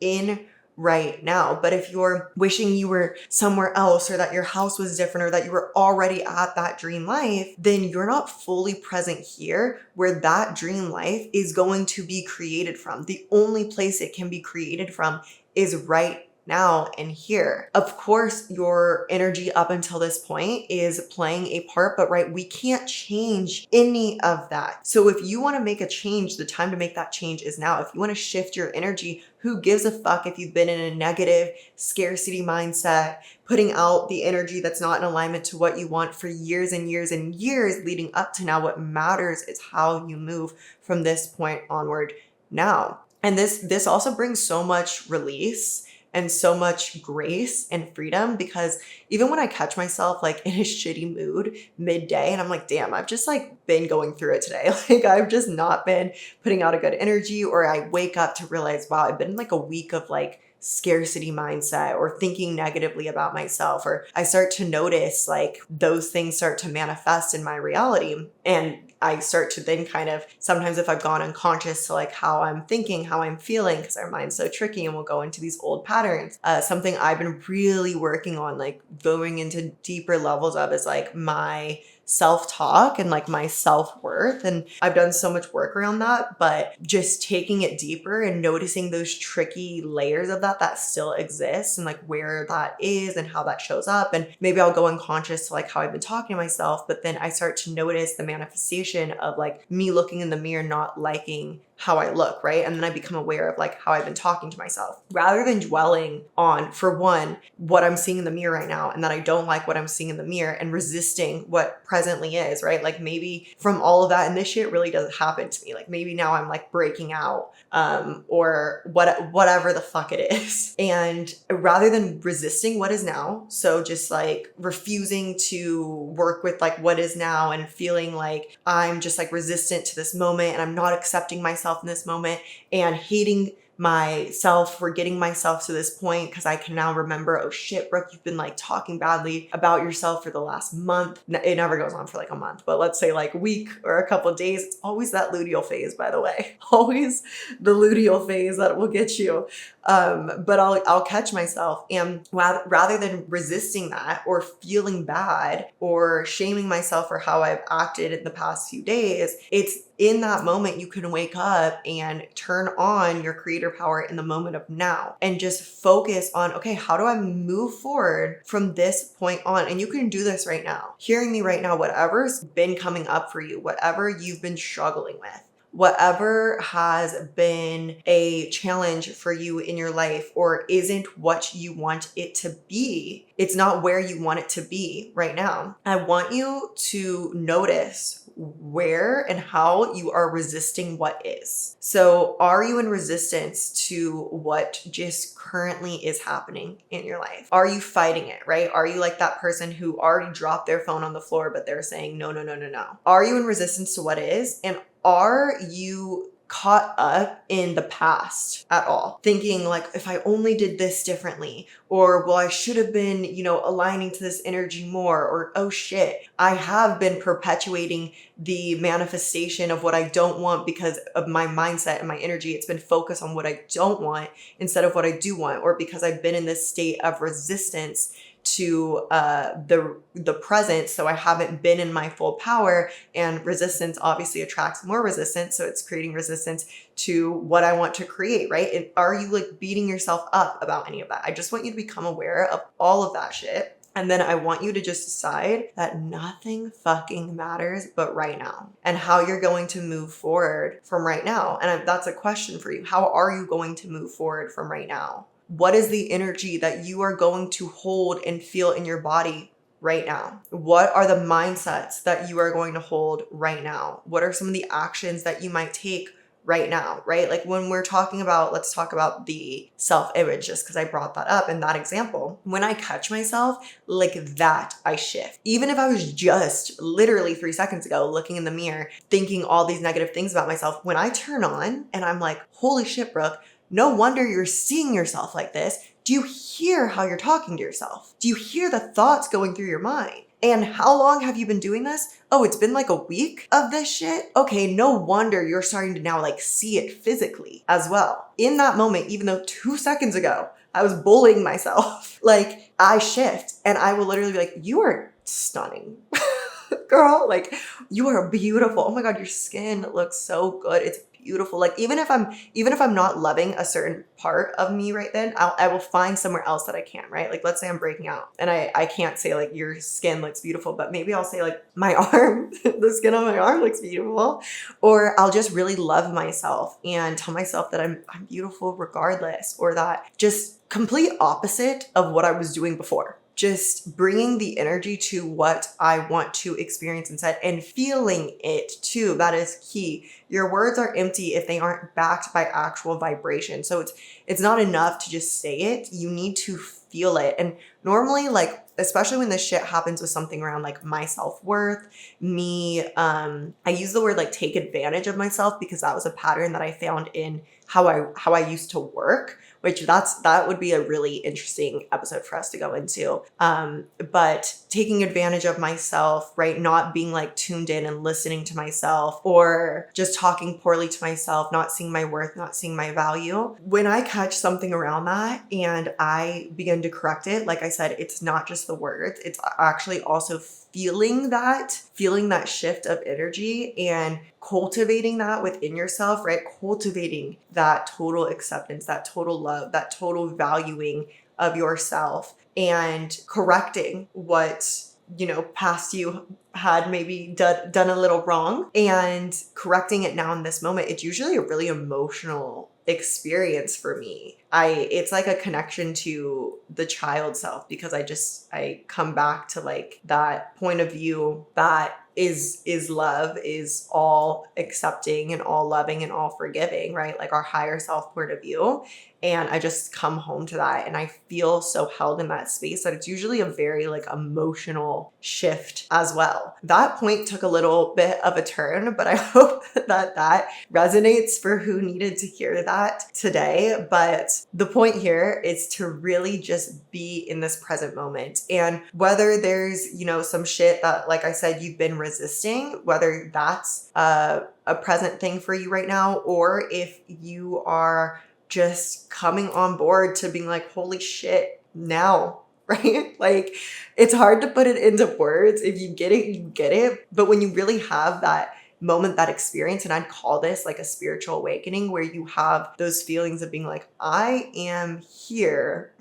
in right now. But if you're wishing you were somewhere else, or that your house was different, or that you were already at that dream life, then you're not fully present here where that dream life is going to be created from. The only place it can be created from is right now and here. Of course, your energy up until this point is playing a part, but right, we can't change any of that. So if you want to make a change, the time to make that change is now. If you want to shift your energy, who gives a fuck if you've been in a negative scarcity mindset, putting out the energy that's not in alignment to what you want for years and years and years leading up to now? What matters is how you move from this point onward now. And this also brings so much release and so much grace and freedom, because even when I catch myself like in a shitty mood midday and I'm like, damn, I've just like been going through it today. Like I've just not been putting out a good energy, or I wake up to realize, wow, I've been in like a week of like scarcity mindset or thinking negatively about myself, or I start to notice like those things start to manifest in my reality. And I start to then kind of, sometimes if I've gone unconscious to like how I'm thinking, how I'm feeling, because our mind's so tricky and we'll go into these old patterns. Something I've been really working on, like going into deeper levels of, is like my self-talk and like my self-worth. And I've done so much work around that, but just taking it deeper and noticing those tricky layers of that still exists, and like where that is and how that shows up. And maybe I'll go unconscious to like how I've been talking to myself, but then I start to notice the manifestation of like me looking in the mirror, not liking how I look, right? And then I become aware of like how I've been talking to myself rather than dwelling on, for one, what I'm seeing in the mirror right now and that I don't like what I'm seeing in the mirror and resisting what presently is, right? Like maybe from all of that, and this shit really doesn't happen to me. Like maybe now I'm like breaking out or whatever the fuck it is. And rather than resisting what is now, so just like refusing to work with like what is now and feeling like I'm just like resistant to this moment and I'm not accepting myself in this moment and hating myself for getting myself to this point because I can now remember, oh shit, Brooke, you've been like talking badly about yourself for the last month. It never goes on for like a month, but let's say like a week or a couple of days. It's always that luteal phase, by the way. Always the luteal phase that will get you. But I'll catch myself, and rather than resisting that or feeling bad or shaming myself for how I've acted in the past few days, it's in that moment you can wake up and turn on your creator power in the moment of now and just focus on, okay, how do I move forward from this point on? And you can do this right now. Hearing me right now, whatever's been coming up for you, whatever you've been struggling with, whatever has been a challenge for you in your life or isn't what you want it to be, it's not where you want it to be right now. I want you to notice where and how you are resisting what is. So are you in resistance to what just currently is happening in your life? Are you fighting it, right? Are you like that person who already dropped their phone on the floor, but they're saying, no, no, no, no, no? Are you in resistance to what is? And are you caught up in the past at all? Thinking like, if I only did this differently, or well, I should have been, aligning to this energy more, or oh shit, I have been perpetuating the manifestation of what I don't want because of my mindset and my energy. It's been focused on what I don't want instead of what I do want, or because I've been in this state of resistance to the present, so I haven't been in my full power, and resistance obviously attracts more resistance, so it's creating resistance to what I want to create, right? And are you like beating yourself up about any of that? I just want you to become aware of all of that shit. And then I want you to just decide that nothing fucking matters but right now and how you're going to move forward from right now. And that's a question for you. How are you going to move forward from right now? What is the energy that you are going to hold and feel in your body right now? What are the mindsets that you are going to hold right now? What are some of the actions that you might take right now, right? Like when we're talking about, let's talk about the self-image, just because I brought that up in that example. When I catch myself like that, I shift. Even if I was just literally 3 seconds ago looking in the mirror, thinking all these negative things about myself, when I turn on and I'm like, holy shit, Brooke, no wonder you're seeing yourself like this. Do you hear how you're talking to yourself? Do you hear the thoughts going through your mind? And how long have you been doing this? Oh, it's been like a week of this shit? Okay, no wonder you're starting to now like see it physically as well. In that moment, even though 2 seconds ago, I was bullying myself, like I shift and I will literally be like, you are stunning. Girl, like you are beautiful. Oh my God, your skin looks so good. It's beautiful. Like even if I'm not loving a certain part of me right then, I will find somewhere else that I can, right? Like let's say I'm breaking out and I can't say like your skin looks beautiful, but maybe I'll say like my arm, the skin on my arm looks beautiful. Or I'll just really love myself and tell myself that I'm beautiful regardless, or that just complete opposite of what I was doing before. Just bringing the energy to what I want to experience inside and feeling it too. That is key. Your words are empty if they aren't backed by actual vibration. So it's not enough to just say it. You need to feel it. And normally, like, especially when this shit happens with something around like my self-worth, me, I use the word like take advantage of myself because that was a pattern that I found in how I used to work, which that would be a really interesting episode for us to go into. But taking advantage of myself, right? Not being like tuned in and listening to myself, or just talking poorly to myself, not seeing my worth, not seeing my value. When I catch something around that and I begin to correct it, like I said, it's not just the words, it's actually also feeling that shift of energy and cultivating that within yourself, right? Cultivating that total acceptance, that total love, that total valuing of yourself, and correcting what past you had maybe done a little wrong, and correcting it now in this moment. It's usually a really emotional experience for me. It's like a connection to the child self, because I come back to like that point of view that is love, is all accepting and all loving and all forgiving, right? Like our higher self point of view. And I just come home to that, and I feel so held in that space that it's usually a very like emotional shift as well. That point took a little bit of a turn, but I hope that resonates for who needed to hear that today. But the point here is to really just be in this present moment. And whether there's, some shit that, like I said, you've been resisting, whether that's a present thing for you right now, or if you are just coming on board to being like, holy shit, now, right? Like, it's hard to put it into words. If you get it, you get it. But when you really have that moment, that experience, and I'd call this like a spiritual awakening, where you have those feelings of being like, I am here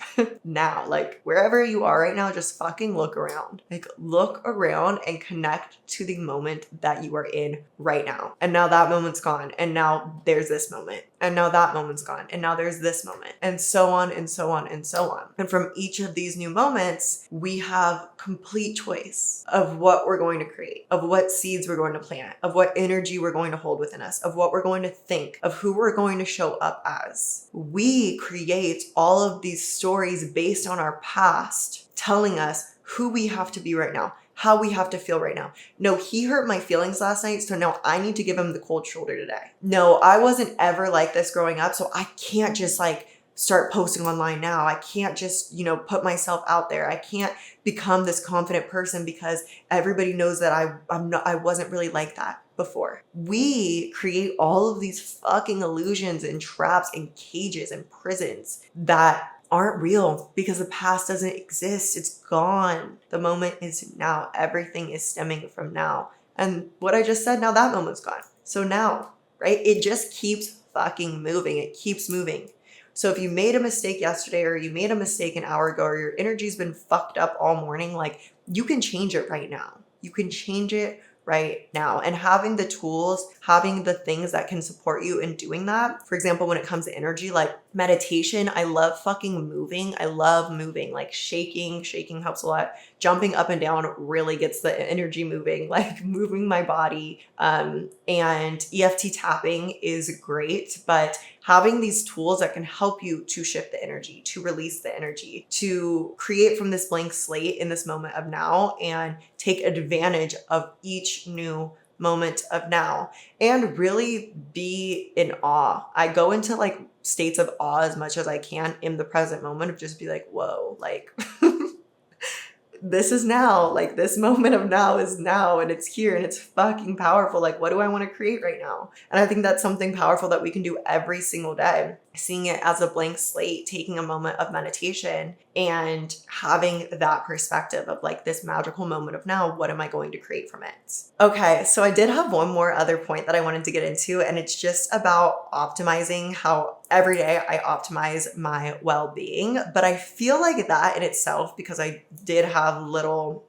now. Like, wherever you are right now, just fucking look around. Like, look around and connect to the moment that you are in right now. And now that moment's gone, and now there's this moment, and now that moment's gone, and now there's this moment, and so on and so on and so on. And from each of these new moments, we have complete choice of what we're going to create, of what seeds we're going to plant, of what energy we're going to hold within us, of what we're going to think, of who we're going to show up as. We create all of these stories based on our past, telling us who we have to be right now, how we have to feel right now. No, he hurt my feelings last night, so now I need to give him the cold shoulder today. No, I wasn't ever like this growing up, so I can't just like start posting online now. I can't just, put myself out there. I can't become this confident person because everybody knows that I wasn't really like that before. We create all of these fucking illusions and traps and cages and prisons that aren't real, because the past doesn't exist. It's gone. The moment is now. Everything is stemming from now. And what I just said, now that moment's gone. So now, right? It just keeps fucking moving. It keeps moving. So if you made a mistake yesterday, or you made a mistake an hour ago, or your energy's been fucked up all morning, like, you can change it right now. You can change it right now. And having the tools, having the things that can support you in doing that. For example, when it comes to energy, like meditation, I love fucking moving. I love moving, like shaking helps a lot. Jumping up and down really gets the energy moving, like moving my body. And EFT tapping is great, but having these tools that can help you to shift the energy, to release the energy, to create from this blank slate in this moment of now, and take advantage of each new moment of now, and really be in awe. I go into like states of awe as much as I can in the present moment, of just be like, whoa, like this is now, like this moment of now is now, and it's here, and it's fucking powerful. Like, what do I want to create right now? And I think that's something powerful that we can do every single day, seeing it as a blank slate, taking a moment of meditation and having that perspective of like this magical moment of now, what am I going to create from it? Okay, so I did have one more other point that I wanted to get into, and it's just about optimizing how every day I optimize my well-being. But I feel like that in itself, because I did have little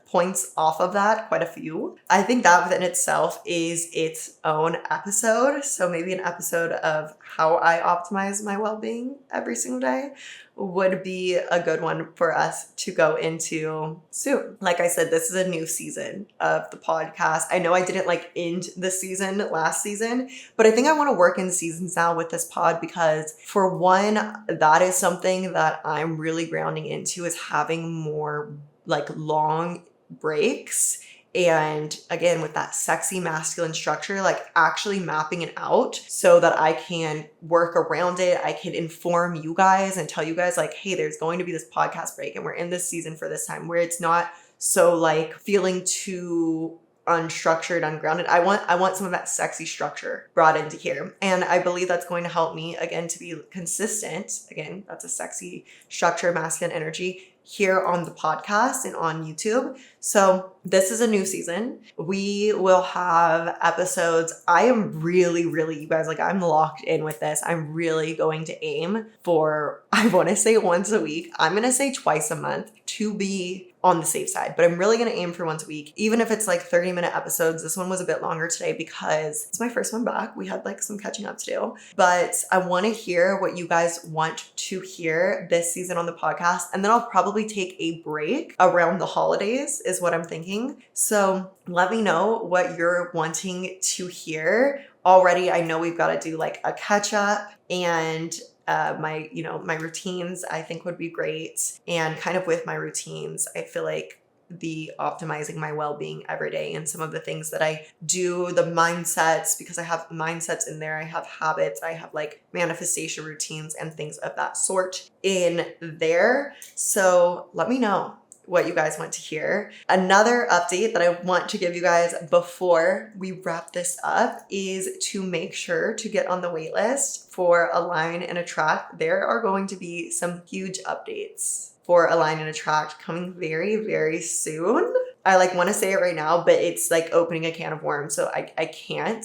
points off of that, quite a few. I think that within itself is its own episode. So maybe an episode of how I optimize my well-being every single day would be a good one for us to go into soon. Like I said, this is a new season of the podcast. I know I didn't like end the season last season, but I think I want to work in seasons now with this pod, because for one, that is something that I'm really grounding into, is having more like long breaks. And again, with that sexy masculine structure, like actually mapping it out so that I can work around it. I can inform you guys and tell you guys like, hey, there's going to be this podcast break, and we're in this season for this time, where it's not so like feeling too unstructured, ungrounded. I want some of that sexy structure brought into here. And I believe that's going to help me, again, to be consistent. Again, that's a sexy structure, masculine energy here on the podcast and on YouTube. So this is a new season. We will have episodes. I am really, you guys, like I'm locked in with this. I'm really going to aim for, I want to say once a week. I'm going to say twice a month, to be on the safe side, but I'm really going to aim for once a week, even if it's like 30-minute episodes. This one was a bit longer today because it's my first one back. We had like some catching up to do, but I want to hear what you guys want to hear this season on the podcast. And then I'll probably take a break around the holidays is what I'm thinking. So let me know what you're wanting to hear. Already, I know we've got to do like a catch up, and my routines I think would be great. And kind of with my routines, I feel like the optimizing my well-being every day and some of the things that I do, the mindsets, because I have mindsets in there, I have habits, I have like manifestation routines and things of that sort in there. So let me know what you guys want to hear. Another update that I want to give you guys before we wrap this up is to make sure to get on the wait list for Align and Attract. There are going to be some huge updates for Align and Attract coming very, very soon. I like want to say it right now, but it's like opening a can of worms. So I can't,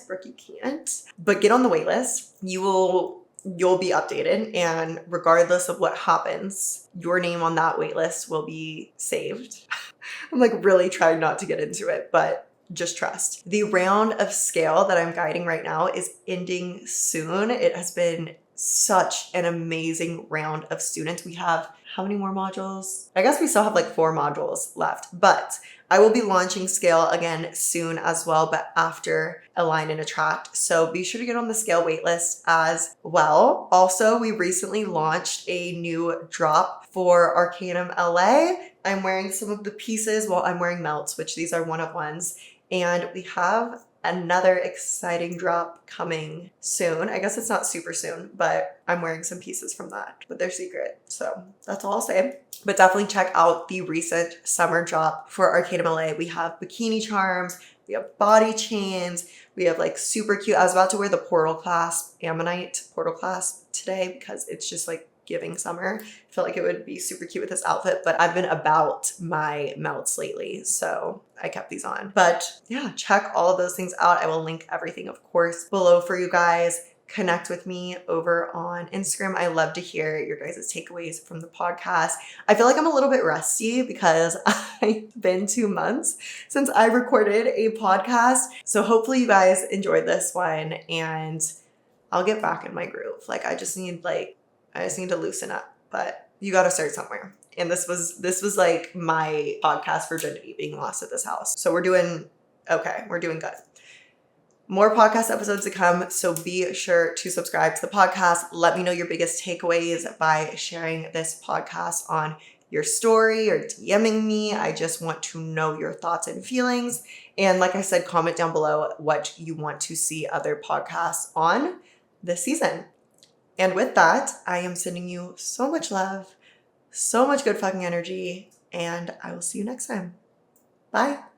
Brooke, you can't. But get on the wait list. You'll be updated, and regardless of what happens, your name on that wait list will be saved. I'm like really trying not to get into it, but just trust. The round of scale that I'm guiding right now is ending soon. It has been such an amazing round of students. We have how many more modules? I guess we still have like 4 modules left, but I will be launching Scale again soon as well, but after Align and Attract. So be sure to get on the Scale waitlist as well. Also, we recently launched a new drop for Arcanum LA. I'm wearing some of the pieces while I'm wearing melts, which these are one-of-ones. And we have another exciting drop coming soon. I guess it's not super soon, but I'm wearing some pieces from that, but they're secret. So that's all I'll say. But definitely check out the recent summer drop for Arcanum LA. We have bikini charms, we have body chains, we have like super cute. I was about to wear the portal clasp, ammonite portal clasp today because it's just like giving summer. I felt like it would be super cute with this outfit, but I've been about my melts lately, so I kept these on. But yeah, check all of those things out. I will link everything, of course, below for you guys. Connect with me over on Instagram. I love to hear your guys' takeaways from the podcast. I feel like I'm a little bit rusty because it's been 2 months since I recorded a podcast. So hopefully you guys enjoyed this one, and I'll get back in my groove. Like I just need to loosen up, but you got to start somewhere. And this was like my podcast virginity being lost at this house. So we're doing okay. We're doing good. More podcast episodes to come. So be sure to subscribe to the podcast. Let me know your biggest takeaways by sharing this podcast on your story or DMing me. I just want to know your thoughts and feelings. And like I said, comment down below what you want to see other podcasts on this season. And with that, I am sending you so much love, so much good fucking energy, and I will see you next time. Bye.